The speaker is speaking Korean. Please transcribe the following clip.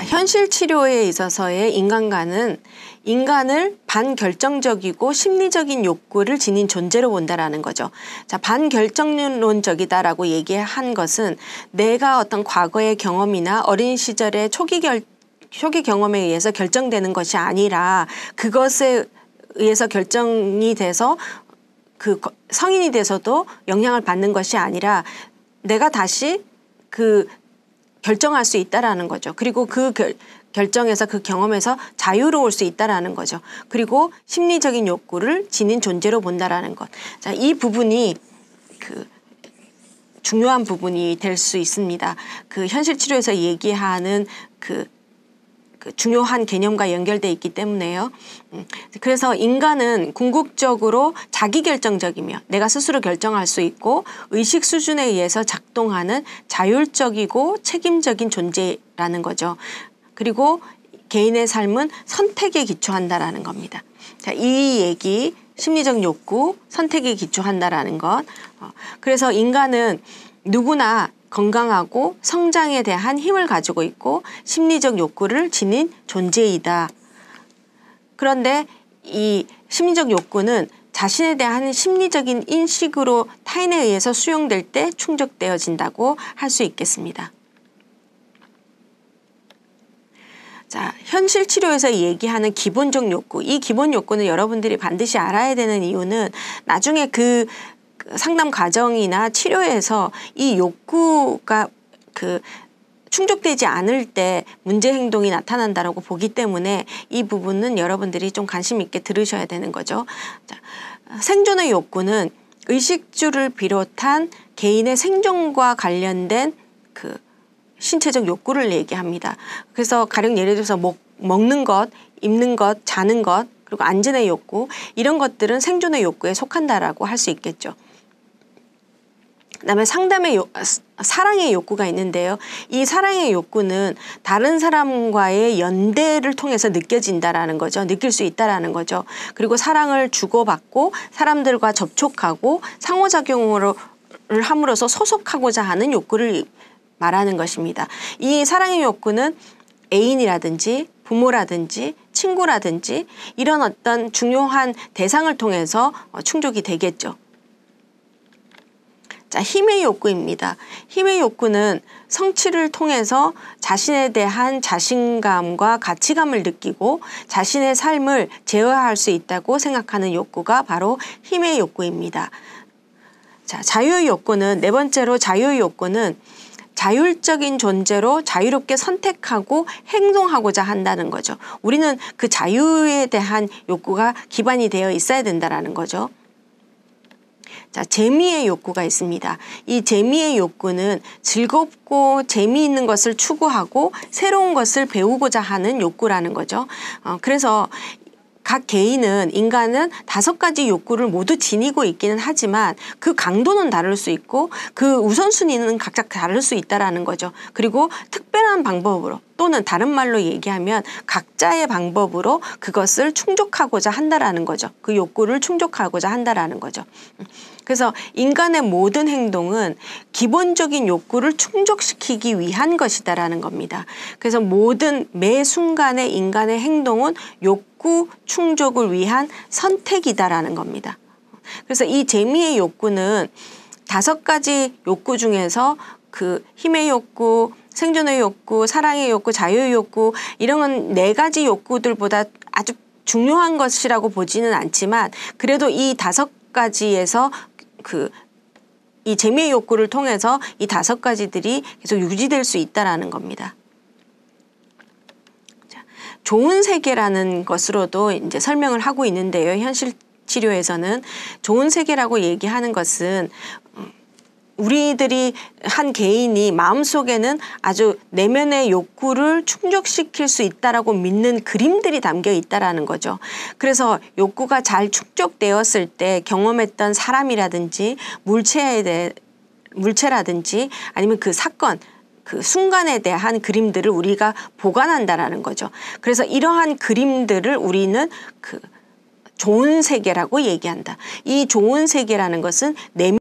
현실 치료에 있어서의 인간관은 인간을 반결정적이고 심리적인 욕구를 지닌 존재로 본다라는 거죠. 자, 반결정론적이다라고 얘기한 것은 내가 어떤 과거의 경험이나 어린 시절의 초기 경험에 의해서 결정되는 것이 아니라 그것에 의해서 결정이 돼서 그 성인이 돼서도 영향을 받는 것이 아니라 내가 다시 결정할 수 있다라는 거죠. 그리고 그 결정에서 그 경험에서 자유로울 수 있다라는 거죠. 그리고 심리적인 욕구를 지닌 존재로 본다라는 것. 자, 이 부분이 중요한 부분이 될 수 있습니다. 현실 치료에서 얘기하는 중요한 개념과 연결돼 있기 때문에요. 그래서 인간은 궁극적으로 자기결정적이며 내가 스스로 결정할 수 있고 의식 수준에 의해서 작동하는 자율적이고 책임적인 존재라는 거죠. 그리고 개인의 삶은 선택에 기초한다라는 겁니다. 자, 이 얘기 심리적 욕구, 선택에 기초한다라는 것. 그래서 인간은 누구나 건강하고 성장에 대한 힘을 가지고 있고 심리적 욕구를 지닌 존재이다. 그런데 이 심리적 욕구는 자신에 대한 심리적인 인식으로 타인에 의해서 수용될 때 충족되어진다고 할 수 있겠습니다. 자, 현실 치료에서 얘기하는 기본적 욕구, 이 기본 욕구는 여러분들이 반드시 알아야 되는 이유는 나중에 상담 과정이나 치료에서 이 욕구가 충족되지 않을 때 문제 행동이 나타난다라고 보기 때문에 이 부분은 여러분들이 좀 관심 있게 들으셔야 되는 거죠. 자, 생존의 욕구는 의식주를 비롯한 개인의 생존과 관련된 신체적 욕구를 얘기합니다. 그래서 가령 예를 들어서 먹는 것, 입는 것, 자는 것, 그리고 안전의 욕구, 이런 것들은 생존의 욕구에 속한다라고 할 수 있겠죠. 그다음에 사랑의 욕구가 있는데요. 이 사랑의 욕구는 다른 사람과의 연대를 통해서 느껴진다라는 거죠. 느낄 수 있다라는 거죠. 그리고 사랑을 주고받고 사람들과 접촉하고 상호작용을 함으로써 소속하고자 하는 욕구를 말하는 것입니다. 이 사랑의 욕구는 애인이라든지 부모라든지 친구라든지 이런 어떤 중요한 대상을 통해서 충족이 되겠죠. 자, 힘의 욕구입니다. 힘의 욕구는 성취를 통해서 자신에 대한 자신감과 가치감을 느끼고 자신의 삶을 제어할 수 있다고 생각하는 욕구가 바로 힘의 욕구입니다. 자, 자유의 욕구는 네 번째로 자유의 욕구는 자율적인 존재로 자유롭게 선택하고 행동하고자 한다는 거죠. 우리는 그 자유에 대한 욕구가 기반이 되어 있어야 된다는 거죠. 자, 재미의 욕구가 있습니다. 이 재미의 욕구는 즐겁고 재미있는 것을 추구하고 새로운 것을 배우고자 하는 욕구라는 거죠. 그래서 각 인간은 5가지 욕구를 모두 지니고 있기는 하지만 그 강도는 다를 수 있고 그 우선순위는 각자 다를 수 있다라는 거죠. 그리고 특별한 방법으로 또는 다른 말로 얘기하면 각자의 방법으로 그것을 충족하고자 한다라는 거죠. 그 욕구를 충족하고자 한다라는 거죠. 그래서 인간의 모든 행동은 기본적인 욕구를 충족시키기 위한 것이다라는 겁니다. 그래서 매 순간의 인간의 행동은 욕구 충족을 위한 선택이다라는 겁니다. 그래서 이 재미의 욕구는 5가지 욕구 중에서 힘의 욕구, 생존의 욕구, 사랑의 욕구, 자유의 욕구, 이런 건 4가지 욕구들보다 아주 중요한 것이라고 보지는 않지만 그래도 이 5가지에서 이 재미의 욕구를 통해서 이 5가지들이 계속 유지될 수 있다라는 겁니다. 자, 좋은 세계라는 것으로도 이제 설명을 하고 있는데요. 현실 치료에서는 좋은 세계라고 얘기하는 것은 우리들이 한 개인이 마음속에는 아주 내면의 욕구를 충족시킬 수 있다라고 믿는 그림들이 담겨 있다라는 거죠. 그래서 욕구가 잘 충족되었을 때 경험했던 사람이라든지 물체라든지 아니면 그 사건, 그 순간에 대한 그림들을 우리가 보관한다라는 거죠. 그래서 이러한 그림들을 우리는 좋은 세계라고 얘기한다. 이 좋은 세계라는 것은 내면